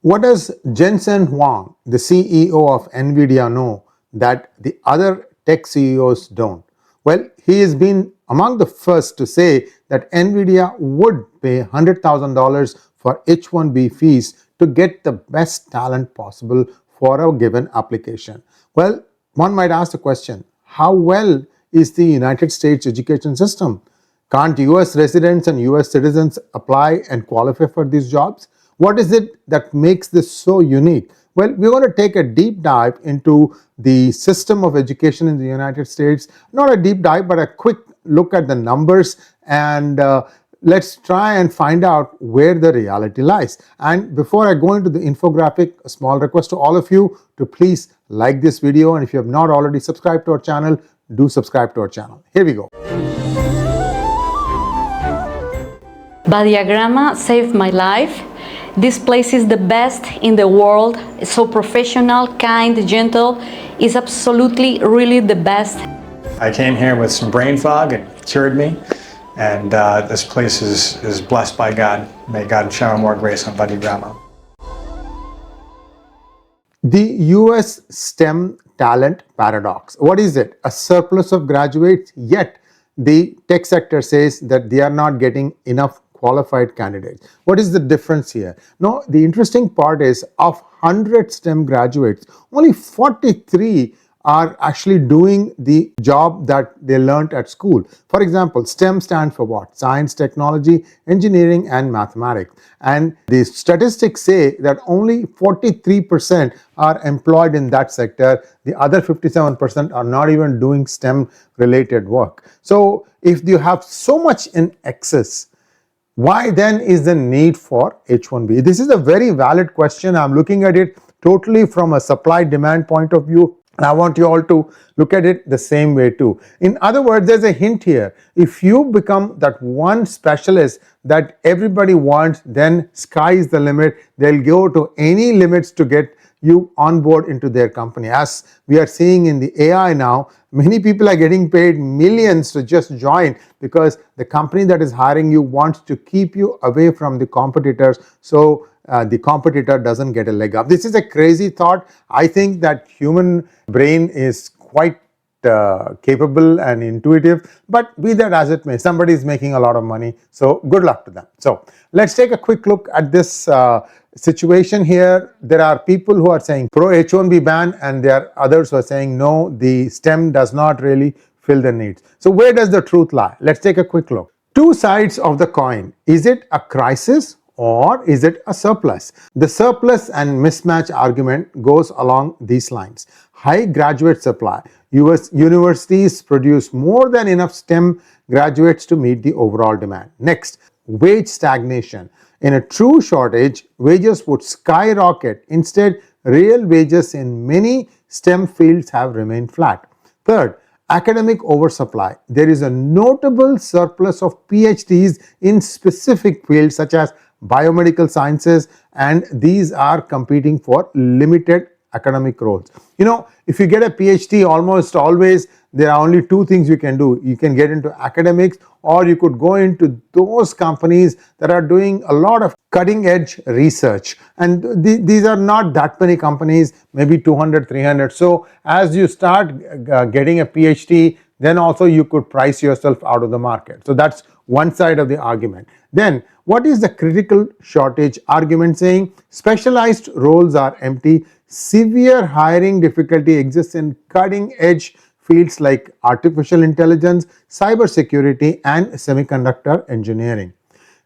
What does Jensen Huang, the CEO of Nvidia, know that the other tech CEOs don't? Well, he has been among the first to say that Nvidia would pay $100,000 for H-1B fees to get the best talent possible for a given application. Well, one might ask the question, how well is the United States education system? Can't US residents and US citizens apply and qualify for these jobs? What is it that makes this so unique? Well, we're going to take a deep dive into the system of education in the United States. Not a deep dive, but a quick look at the numbers, and let's try and find out where the reality lies. And before I go into the infographic, a small request to all of you to please like this video, and if you have not already subscribed to our channel, do subscribe to our channel. Here we go. Badiagrama saved my life. This place is the best in the world. It's so professional, kind, gentle. It's absolutely, really the best. I came here with some brain fog. It cured me. And this place is blessed by God. May God shower more grace on Badiagrama. The US STEM talent paradox. What is it? A surplus of graduates, yet the tech sector says that they are not getting enough qualified candidates. What is the difference here? No, the interesting part is of 100 STEM graduates, only 43 are actually doing the job that they learned at school. For example, STEM stands for what? Science, technology, engineering, and mathematics. And the statistics say that only 43% are employed in that sector. The other 57% are not even doing STEM related work. So if you have so much in excess, why then is the need for H-1B? This is a very valid question. I'm looking at it totally from a supply-demand point of view. And I want you all to look at it the same way too. In other words, there's a hint here. If you become that one specialist that everybody wants, then sky is the limit. They'll go to any limits to get you on board into their company. As we are seeing in the AI now, many people are getting paid millions to just join because the company that is hiring you wants to keep you away from the competitors, so the competitor doesn't get a leg up. This is a crazy thought. I think that human brain is quite capable and intuitive, but be that as it may, somebody is making a lot of money, so good luck to them. So let's take a quick look at this situation here. There are people who are saying pro H-1B ban, and there are others who are saying no, the STEM does not really fill the needs. So where does the truth lie? Let's take a quick look. Two sides of the coin. Is it a crisis or is it a surplus? The surplus and mismatch argument goes along these lines. High graduate supply. US universities produce more than enough STEM graduates to meet the overall demand. Next, wage stagnation. In a true shortage, wages would skyrocket. Instead, real wages in many STEM fields have remained flat. Third, academic oversupply. There is a notable surplus of PhDs in specific fields such as biomedical sciences, and these are competing for limited academic roles. You know, if you get a PhD, almost always there are only two things you can do. You can get into academics, or you could go into those companies that are doing a lot of cutting edge research. And these are not that many companies, maybe 200, 300. So as you start getting a PhD, then also you could price yourself out of the market. So that's one side of the argument. Then what is the critical shortage argument saying? Specialized roles are empty. Severe hiring difficulty exists in cutting edge fields like artificial intelligence, cybersecurity, and semiconductor engineering.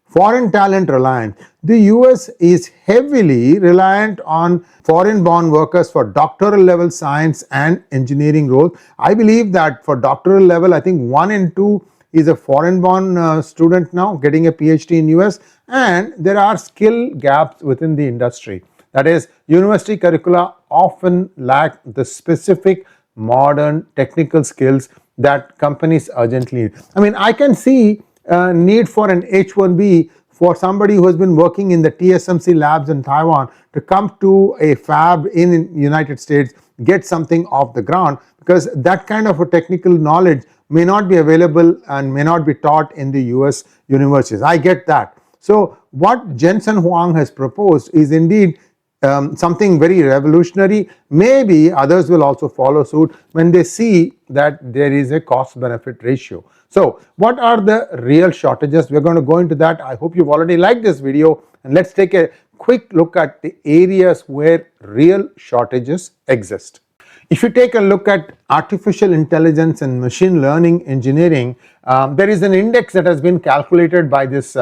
Foreign talent reliance. The US is heavily reliant on foreign-born workers for doctoral level science and engineering roles. I believe that for doctoral level, I think 1 in 2 is a foreign-born student now getting a PhD in US, and there are skill gaps within the industry. That is, university curricula often lack the specific modern technical skills that companies urgently need. I mean, I can see a need for an H-1B for somebody who has been working in the TSMC labs in Taiwan to come to a fab in United States, get something off the ground, because that kind of a technical knowledge may not be available and may not be taught in the US universities. I get that. So what Jensen Huang has proposed is indeed something very revolutionary, maybe others will also follow suit when they see that there is a cost benefit ratio. So what are the real shortages? We're going to go into that. I hope you've already liked this video, and let's take a quick look at the areas where real shortages exist. If you take a look at artificial intelligence and machine learning engineering, there is an index that has been calculated by this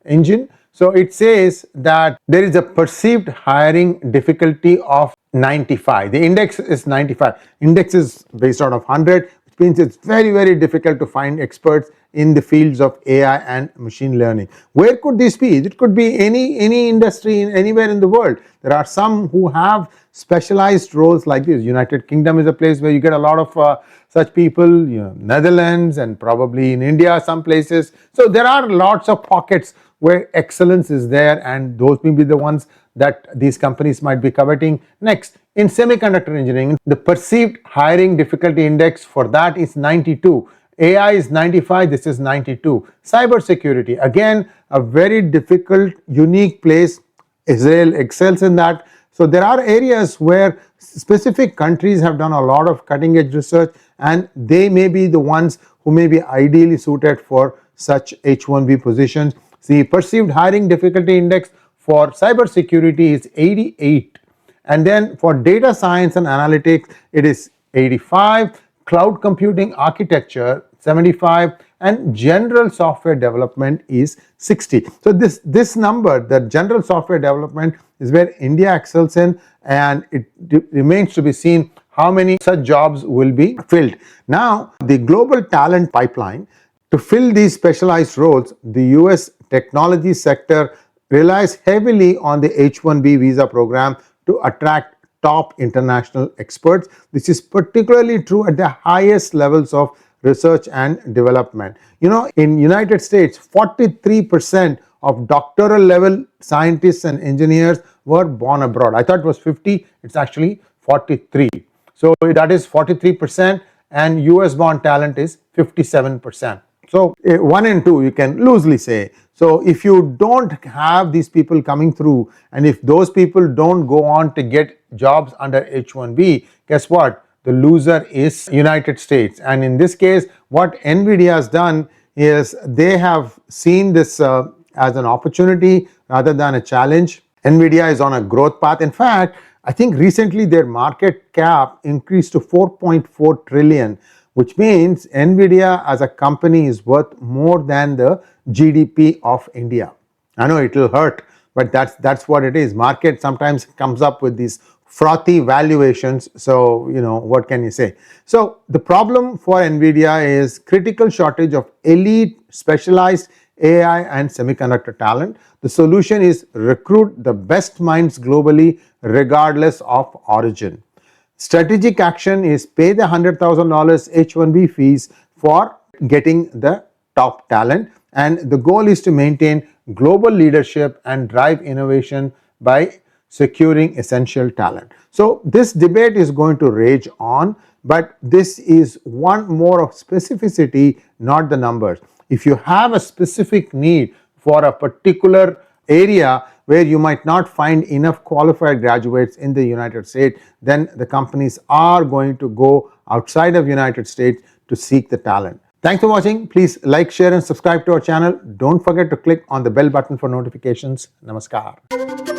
engine. So it says that there is a perceived hiring difficulty of 95. The index is 95. Index is based out of 100, which means it's very, very difficult to find experts in the fields of AI and machine learning. Where could this be? It could be any industry anywhere in the world. There are some who have specialized roles like this. United Kingdom is a place where you get a lot of such people, Netherlands, and probably in India some places. So there are lots of pockets where excellence is there, and those may be the ones that these companies might be coveting. Next, in semiconductor engineering, the perceived hiring difficulty index for that is 92. AI is 95, this is 92. Cybersecurity, again, a very difficult, unique place. Israel excels in that. So there are areas where specific countries have done a lot of cutting edge research, and they may be the ones who may be ideally suited for such H-1B positions. The perceived hiring difficulty index for cybersecurity is 88, and then for data science and analytics it is 85, cloud computing architecture 75, and general software development is 60. So this number, the general software development, is where India excels in, and it remains to be seen how many such jobs will be filled. Now, the global talent pipeline, to fill these specialized roles, the US technology sector relies heavily on the H-1B visa program to attract top international experts. This is particularly true at the highest levels of research and development. In United States, 43% of doctoral level scientists and engineers were born abroad. I thought it was 50, it's actually 43. So that is 43%, and US born talent is 57%. So 1 and 2 you can loosely say. So if you don't have these people coming through, and if those people don't go on to get jobs under H-1B, guess what? The loser is United States. And in this case, what Nvidia has done is they have seen this as an opportunity rather than a challenge. Nvidia is on a growth path. In fact, I think recently their market cap increased to 4.4 trillion, which means Nvidia as a company is worth more than the GDP of India. I know it will hurt, but that's what it is. Market sometimes comes up with these frothy valuations. So, what can you say? So the problem for Nvidia is critical shortage of elite specialized AI and semiconductor talent. The solution is recruit the best minds globally, regardless of origin. Strategic action is pay the $100,000 H-1B fees for getting the top talent, and the goal is to maintain global leadership and drive innovation by securing essential talent. So this debate is going to rage on, but this is one more of specificity, not the numbers. If you have a specific need for a particular area where you might not find enough qualified graduates in the United States, then the companies are going to go outside of United States to seek the talent. Thanks for watching. Please like, share, and subscribe to our channel. Don't forget to click on the bell button for notifications. Namaskar.